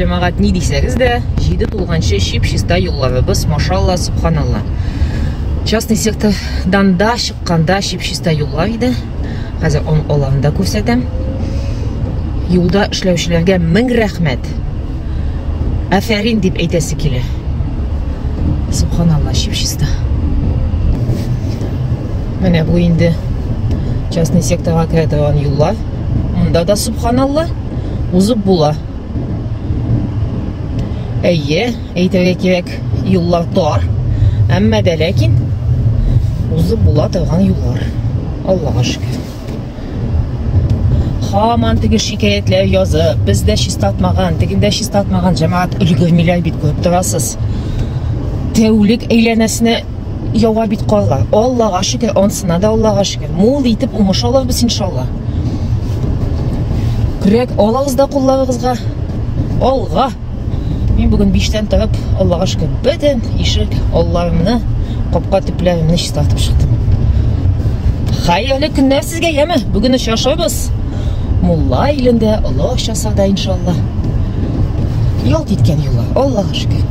Cemaat ne deyseniz de жиде тулганчы шип-шиста юлларыбыз, машалла, субханалла. Частный сектордан да чыкканда шип-шиста юллар иде. Хәзер аларны да күрсәтәм. Юлда эшләүчеләргә мең рәхмәт. Афәрин дип әйтәсе килә. Субханалла, шип-шиста. Менә бу инде частный секторга керә торган юллар. Монда да субханалла узып була. Әйе, әйтергә кирәк, юллар тар, әмма дә ләкин узып була торган юллар. Аллага шөкер. Хаман теге шикаятләр язып, бездә чистартмаган, тегендә чистартмаган, җәмәгать өлгермиләр бит, күреп торасыз. Тәүлек әйләнәсенә ява бит калган. Аллага шөкер, онсына да Аллага шөкер. Мул итеп уңыш алабыз иншалла. Күрәк алыгыз да кулларыгызга. Алга. Мин бүген 5-тән торып, Аллага шөкер, бөтен ишек алларымны, капка төпләремне чистартып чыктым. Хәерле көннәр сезгә, яме? Бүген очрашабыз. Мулла илендә, Аллаһ часада иншалла. Ялт иткән юллар, Аллага шөкер.